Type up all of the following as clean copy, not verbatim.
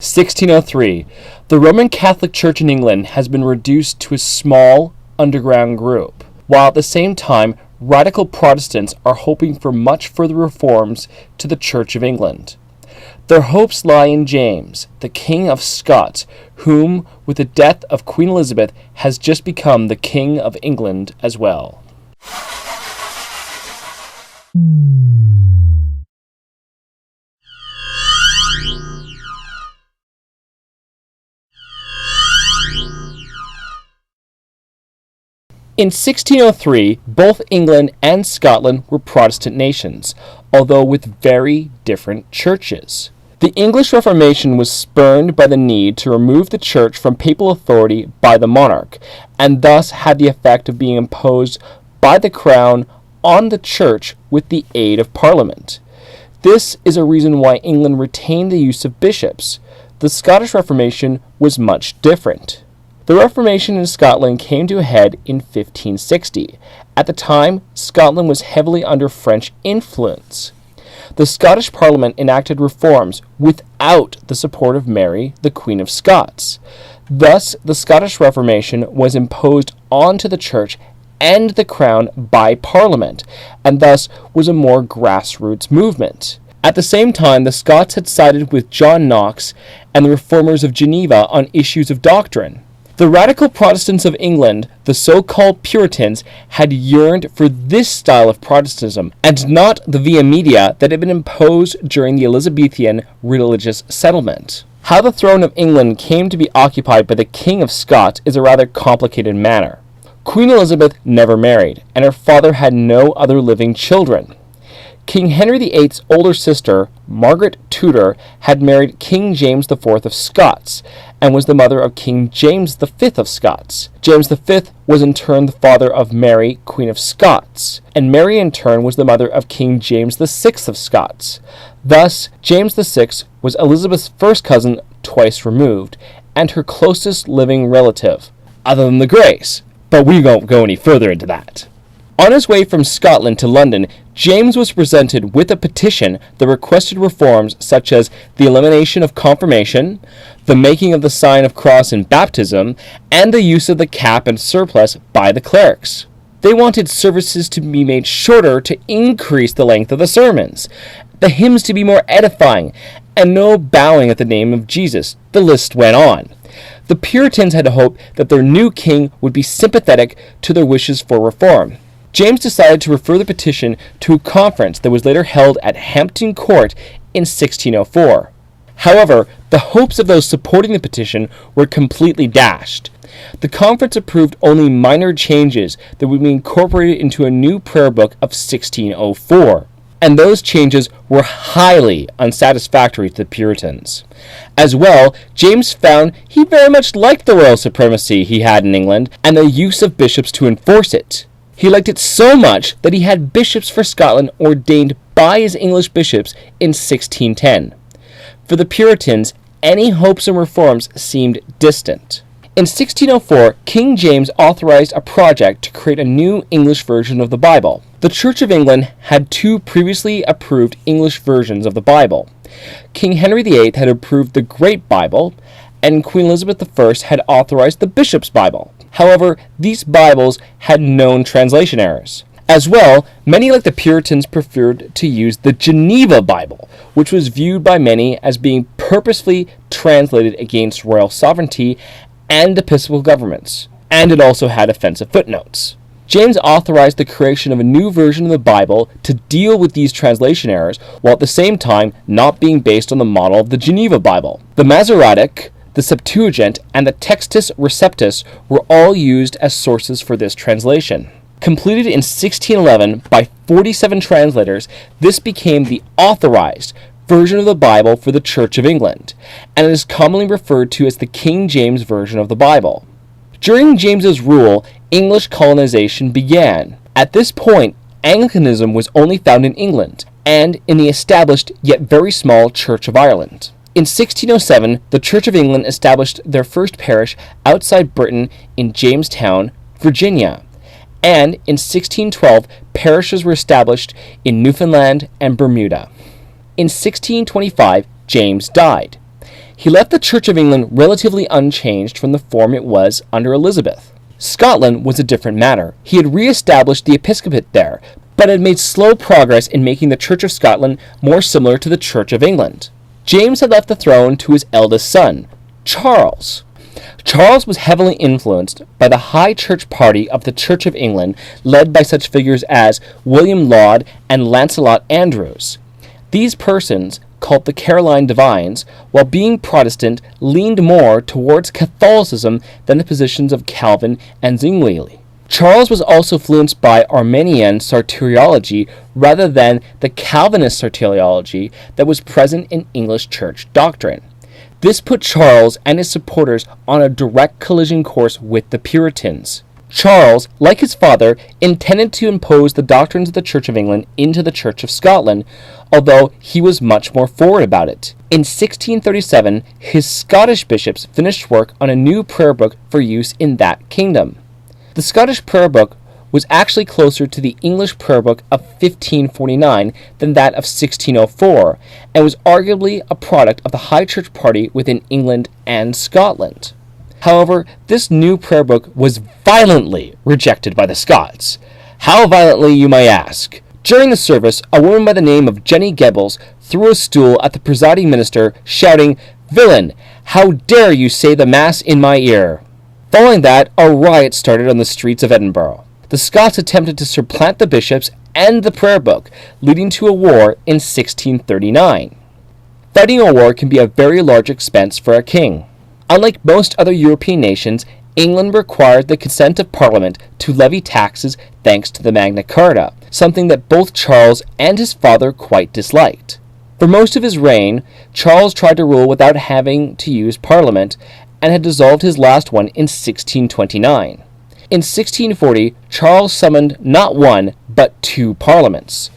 1603. The Roman Catholic Church in England has been reduced to a small underground group, while at the same time radical Protestants are hoping for much further reforms to the Church of England. Their hopes lie in James, the King of Scots, whom, with the death of Queen Elizabeth, has just become the King of England as well. In 1603, both England and Scotland were Protestant nations, although with very different churches. The English Reformation was spurred by the need to remove the church from papal authority by the monarch, and thus had the effect of being imposed by the crown on the church with the aid of Parliament. This is a reason why England retained the use of bishops. The Scottish Reformation was much different. The Reformation in Scotland came to a head in 1560. At the time, Scotland was heavily under French influence. The Scottish Parliament enacted reforms without the support of Mary, the Queen of Scots. Thus, the Scottish Reformation was imposed onto the Church and the Crown by Parliament, and thus was a more grassroots movement. At the same time, the Scots had sided with John Knox and the Reformers of Geneva on issues of doctrine. The radical Protestants of England, the so-called Puritans, had yearned for this style of Protestantism, and not the via media that had been imposed during the Elizabethan religious settlement. How the throne of England came to be occupied by the King of Scots is a rather complicated matter. Queen Elizabeth never married, and her father had no other living children. King Henry VIII's older sister, Margaret Tudor, had married King James IV of Scots, and was the mother of King James V of Scots. James V was in turn the father of Mary, Queen of Scots, and Mary in turn was the mother of King James VI of Scots. Thus, James VI was Elizabeth's first cousin twice removed, and her closest living relative, other than the Greys, but we won't go any further into that. On his way from Scotland to London, James was presented with a petition that requested reforms such as the elimination of confirmation, the making of the sign of cross in baptism, and the use of the cap and surplice by the clerics. They wanted services to be made shorter to increase the length of the sermons, the hymns to be more edifying, and no bowing at the name of Jesus. The list went on. The Puritans had hoped that their new king would be sympathetic to their wishes for reform. James decided to refer the petition to a conference that was later held at Hampton Court in 1604. However, the hopes of those supporting the petition were completely dashed. The conference approved only minor changes that would be incorporated into a new prayer book of 1604, and those changes were highly unsatisfactory to the Puritans. As well, James found he very much liked the royal supremacy he had in England and the use of bishops to enforce it. He liked it so much that he had bishops for Scotland ordained by his English bishops in 1610. For the Puritans, any hopes and reforms seemed distant. In 1604, King James authorized a project to create a new English version of the Bible. The Church of England had two previously approved English versions of the Bible. King Henry VIII had approved the Great Bible, and Queen Elizabeth I had authorized the Bishop's Bible. However, these Bibles had known translation errors. As well, many like the Puritans preferred to use the Geneva Bible, which was viewed by many as being purposefully translated against royal sovereignty and episcopal governments, and it also had offensive footnotes. James authorized the creation of a new version of the Bible to deal with these translation errors, while at the same time not being based on the model of the Geneva Bible. The Masoretic, the Septuagint, and the Textus Receptus were all used as sources for this translation. Completed in 1611 by 47 translators, this became the authorized version of the Bible for the Church of England, and it is commonly referred to as the King James Version of the Bible. During James's rule, English colonization began. At this point, Anglicanism was only found in England, and in the established yet very small Church of Ireland. In 1607, the Church of England established their first parish outside Britain in Jamestown, Virginia, and in 1612, parishes were established in Newfoundland and Bermuda. In 1625, James died. he left the Church of England relatively unchanged from the form it was under Elizabeth. Scotland was a different matter. He had re-established the episcopate there, but had made slow progress in making the Church of Scotland more similar to the Church of England. James had left the throne to his eldest son, Charles. Charles was heavily influenced by the High Church party of the Church of England, led by such figures as William Laud and Lancelot Andrewes. These persons, called the Caroline Divines, while being Protestant, leaned more towards Catholicism than the positions of Calvin and Zwingli. Charles was also influenced by Arminian soteriology rather than the Calvinist soteriology that was present in English church doctrine. This put Charles and his supporters on a direct collision course with the Puritans. Charles, like his father, intended to impose the doctrines of the Church of England into the Church of Scotland, although he was much more forward about it. In 1637, his Scottish bishops finished work on a new prayer book for use in that kingdom. The Scottish prayer book was actually closer to the English prayer book of 1549 than that of 1604, and was arguably a product of the High Church party within England and Scotland. However, this new prayer book was violently rejected by the Scots. How violently, you may ask? During the service, a woman by the name of Jenny Gebels threw a stool at the presiding minister, shouting, "Villain, how dare you say the Mass in my ear?" Following that, a riot started on the streets of Edinburgh. The Scots attempted to supplant the bishops and the prayer book, leading to a war in 1639. Fighting a war can be a very large expense for a king. Unlike most other European nations, England required the consent of Parliament to levy taxes thanks to the Magna Carta, something that both Charles and his father quite disliked. For most of his reign, Charles tried to rule without having to use Parliament, and had dissolved his last one in 1629. In 1640, Charles summoned not one, but two parliaments.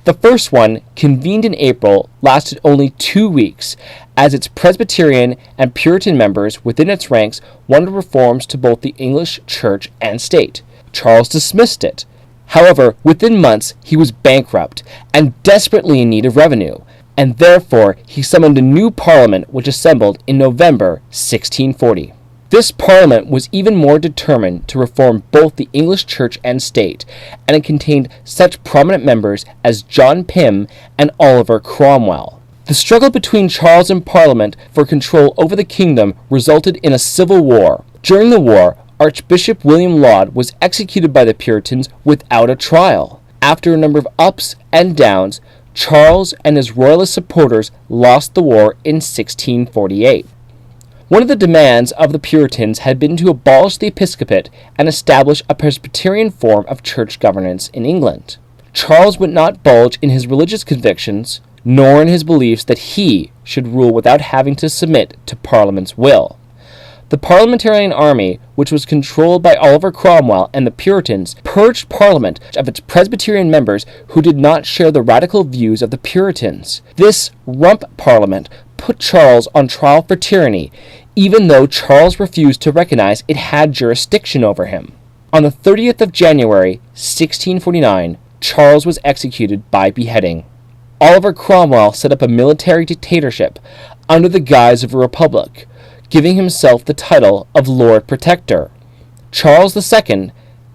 The first one, convened in April, lasted only 2 weeks, as its Presbyterian and Puritan members within its ranks wanted reforms to both the English church and state. Charles dismissed it. However, within months, he was bankrupt and desperately in need of revenue, and therefore he summoned a new parliament which assembled in November 1640. This parliament was even more determined to reform both the English church and state, and it contained such prominent members as John Pym and Oliver Cromwell. The struggle between Charles and Parliament for control over the kingdom resulted in a civil war. During the war, Archbishop William Laud was executed by the Puritans without a trial. After a number of ups and downs, Charles and his royalist supporters lost the war in 1648. One of the demands of the Puritans had been to abolish the episcopate and establish a Presbyterian form of church governance in England. Charles would not budge in his religious convictions, nor in his beliefs that he should rule without having to submit to Parliament's will. The Parliamentarian army, which was controlled by Oliver Cromwell and the Puritans, purged Parliament of its Presbyterian members who did not share the radical views of the Puritans. This rump Parliament put Charles on trial for tyranny, even though Charles refused to recognize it had jurisdiction over him. On the 30th of January, 1649, Charles was executed by beheading. Oliver Cromwell set up a military dictatorship under the guise of a republic, giving himself the title of Lord Protector. Charles II,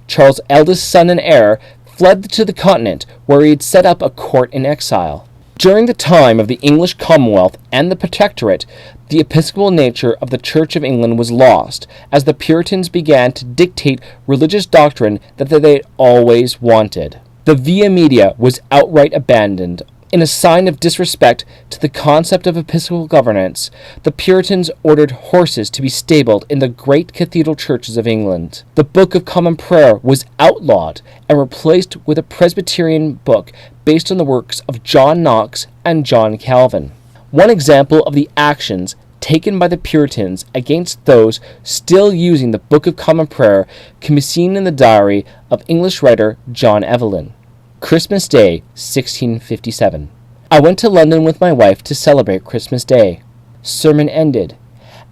Charles' eldest son and heir, fled to the continent, where he had set up a court in exile. During the time of the English Commonwealth and the Protectorate, the episcopal nature of the Church of England was lost, as the Puritans began to dictate religious doctrine that they had always wanted. The via media was outright abandoned. In a sign of disrespect to the concept of episcopal governance, the Puritans ordered horses to be stabled in the great cathedral churches of England. The Book of Common Prayer was outlawed and replaced with a Presbyterian book based on the works of John Knox and John Calvin. One example of the actions taken by the Puritans against those still using the Book of Common Prayer can be seen in the diary of English writer John Evelyn. Christmas Day, 1657. I went to London with my wife to celebrate Christmas Day. Sermon ended.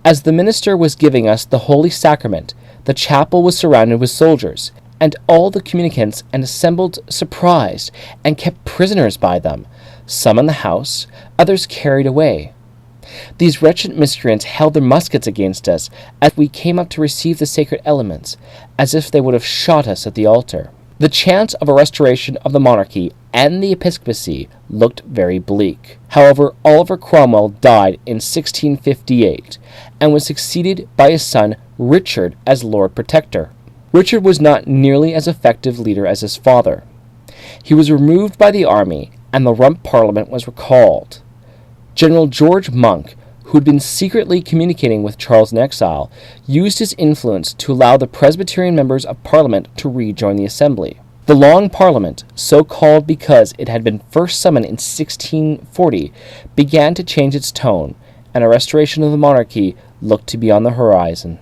As the minister was giving us the Holy Sacrament, the chapel was surrounded with soldiers, and all the communicants and assembled surprised, and kept prisoners by them, some in the house, others carried away. These wretched miscreants held their muskets against us as we came up to receive the sacred elements, as if they would have shot us at the altar. The chance of a restoration of the monarchy and the episcopacy looked very bleak. However, Oliver Cromwell died in 1658 and was succeeded by his son Richard as Lord Protector. Richard was not nearly as effective leader as his father. He was removed by the army, and the Rump Parliament was recalled. General George Monk, who had been secretly communicating with Charles in exile, used his influence to allow the Presbyterian members of Parliament to rejoin the Assembly. The Long Parliament, so called because it had been first summoned in 1640, began to change its tone, and a restoration of the monarchy looked to be on the horizon.